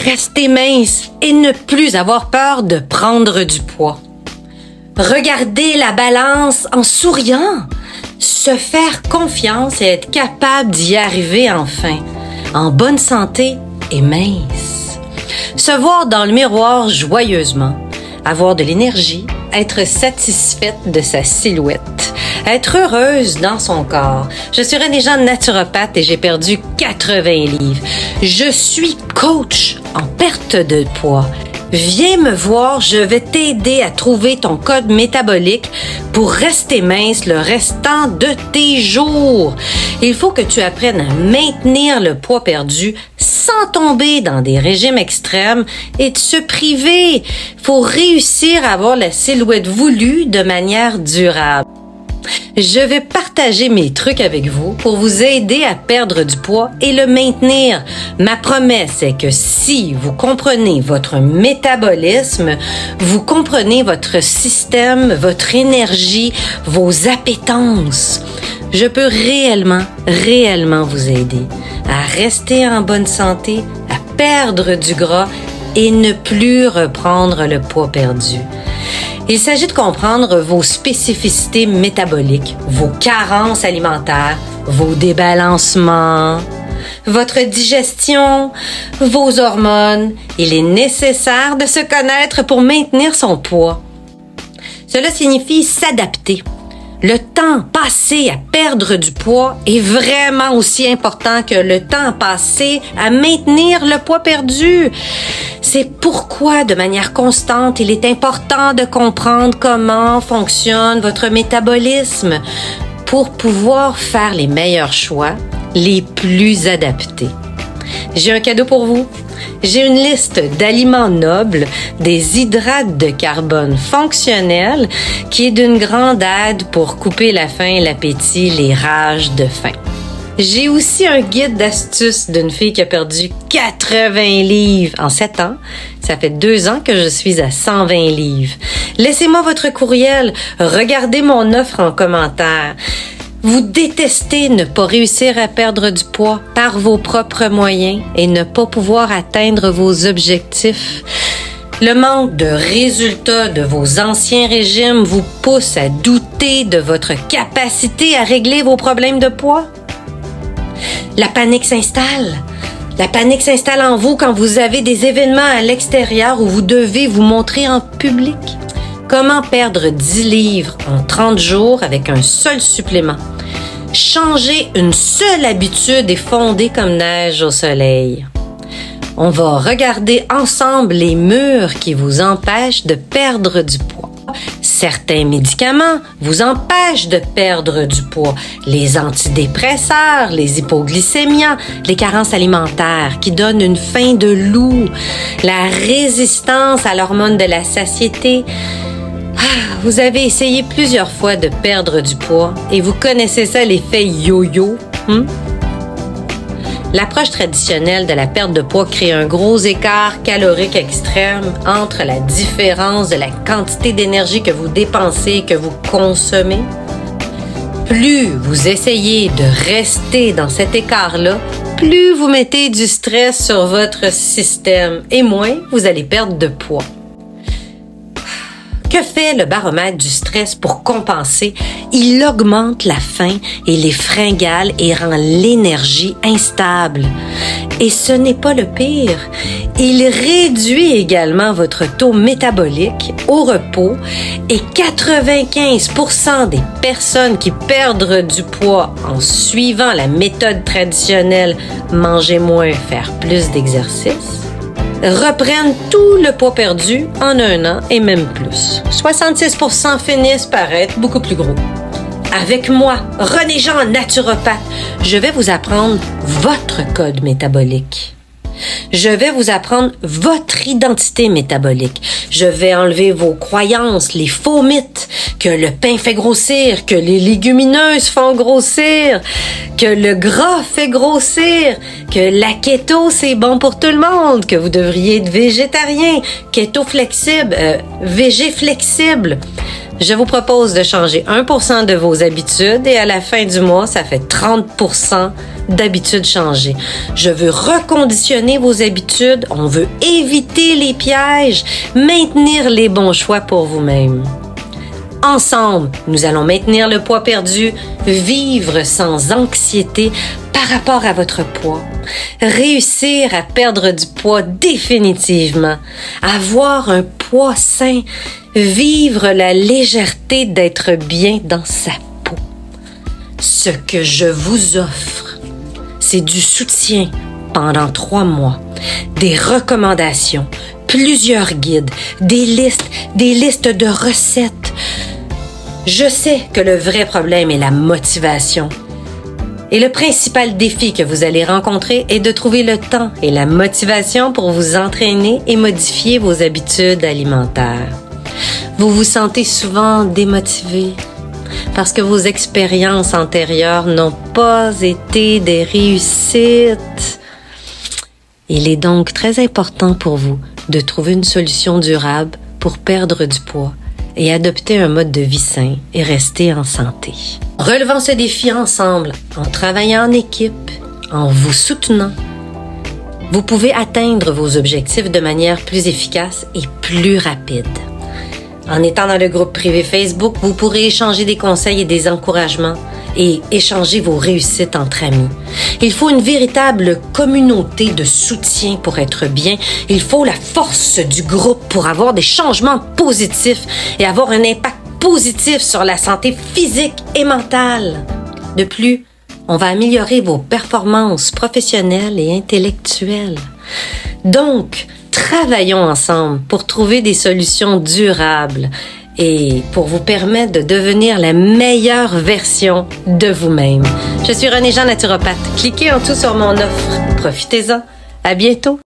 rester mince et ne plus avoir peur de prendre du poids. Regarder la balance en souriant, se faire confiance et être capable d'y arriver enfin, en bonne santé et mince. Se voir dans le miroir joyeusement, avoir de l'énergie, être satisfaite de sa silhouette, être heureuse dans son corps. Je suis René Jean, naturopathe et j'ai perdu 80 livres. Je suis coach en perte de poids. Viens me voir, je vais t'aider à trouver ton code métabolique pour rester mince le restant de tes jours. Il faut que tu apprennes à maintenir le poids perdu sans tomber dans des régimes extrêmes et de se priver. Il faut réussir à avoir la silhouette voulue de manière durable. Je vais partager mes trucs avec vous pour vous aider à perdre du poids et le maintenir. Ma promesse est que si vous comprenez votre métabolisme, vous comprenez votre système, votre énergie, vos appétences, je peux réellement vous aider à rester en bonne santé, à perdre du gras et ne plus reprendre le poids perdu. Il s'agit de comprendre vos spécificités métaboliques, vos carences alimentaires, vos débalancements, votre digestion, vos hormones. Il est nécessaire de se connaître pour maintenir son poids. Cela signifie s'adapter. Le temps passé à perdre du poids est vraiment aussi important que le temps passé à maintenir le poids perdu. C'est pourquoi, de manière constante, il est important de comprendre comment fonctionne votre métabolisme pour pouvoir faire les meilleurs choix, les plus adaptés. J'ai un cadeau pour vous. J'ai une liste d'aliments nobles, des hydrates de carbone fonctionnels qui est d'une grande aide pour couper la faim, l'appétit, les rages de faim. J'ai aussi un guide d'astuces d'une fille qui a perdu 80 livres en 7 ans. Ça fait 2 ans que je suis à 120 livres. Laissez-moi votre courriel. Regardez mon offre en commentaire. Vous détestez ne pas réussir à perdre du poids par vos propres moyens et ne pas pouvoir atteindre vos objectifs. Le manque de résultats de vos anciens régimes vous pousse à douter de votre capacité à régler vos problèmes de poids. La panique s'installe. La panique s'installe en vous quand vous avez des événements à l'extérieur où vous devez vous montrer en public. Comment perdre 10 livres en 30 jours avec un seul supplément? Changer une seule habitude et fonder comme neige au soleil. On va regarder ensemble les murs qui vous empêchent de perdre du poids. Certains médicaments vous empêchent de perdre du poids. Les antidépresseurs, les hypoglycémiants, les carences alimentaires qui donnent une faim de loup, la résistance à l'hormone de la satiété. Vous avez essayé plusieurs fois de perdre du poids et vous connaissez ça, l'effet yo-yo. L'approche traditionnelle de la perte de poids crée un gros écart calorique extrême entre la différence de la quantité d'énergie que vous dépensez et que vous consommez. Plus vous essayez de rester dans cet écart-là, plus vous mettez du stress sur votre système et moins vous allez perdre de poids. Que fait le baromètre du stress pour compenser? Il augmente la faim et les fringales et rend l'énergie instable. Et ce n'est pas le pire. Il réduit également votre taux métabolique au repos et 95% des personnes qui perdent du poids en suivant la méthode traditionnelle manger moins, faire plus d'exercice reprennent tout le poids perdu en 1 an et même plus. 66% finissent par être beaucoup plus gros. Avec moi, René Jean, naturopathe, je vais vous apprendre votre code métabolique. Je vais vous apprendre votre identité métabolique. Je vais enlever vos croyances, les faux mythes, que le pain fait grossir, que les légumineuses font grossir, que le gras fait grossir, que la keto c'est bon pour tout le monde, que vous devriez être végétarien, keto flexible, végé flexible. Je vous propose de changer 1% de vos habitudes et à la fin du mois, ça fait 30% d'habitudes changées. Je veux reconditionner vos habitudes, on veut éviter les pièges, maintenir les bons choix pour vous-même. Ensemble, nous allons maintenir le poids perdu, vivre sans anxiété par rapport à votre poids, réussir à perdre du poids définitivement, avoir un poids sain, vivre la légèreté d'être bien dans sa peau. Ce que je vous offre, c'est du soutien pendant 3 mois, des recommandations, plusieurs guides, des listes de recettes. Je sais que le vrai problème est la motivation. Et le principal défi que vous allez rencontrer est de trouver le temps et la motivation pour vous entraîner et modifier vos habitudes alimentaires. Vous vous sentez souvent démotivé parce que vos expériences antérieures n'ont pas été des réussites. Il est donc très important pour vous de trouver une solution durable pour perdre du poids et adopter un mode de vie sain et rester en santé. Relevons ce défi ensemble, en travaillant en équipe, en vous soutenant. Vous pouvez atteindre vos objectifs de manière plus efficace et plus rapide. En étant dans le groupe privé Facebook, vous pourrez échanger des conseils et des encouragements et échanger vos réussites entre amis. Il faut une véritable communauté de soutien pour être bien. Il faut la force du groupe pour avoir des changements positifs et avoir un impact positif sur la santé physique et mentale. De plus, on va améliorer vos performances professionnelles et intellectuelles. Donc, travaillons ensemble pour trouver des solutions durables et pour vous permettre de devenir la meilleure version de vous-même. Je suis Renée Jean, naturopathe. Cliquez en tout sur mon offre. Profitez-en. À bientôt.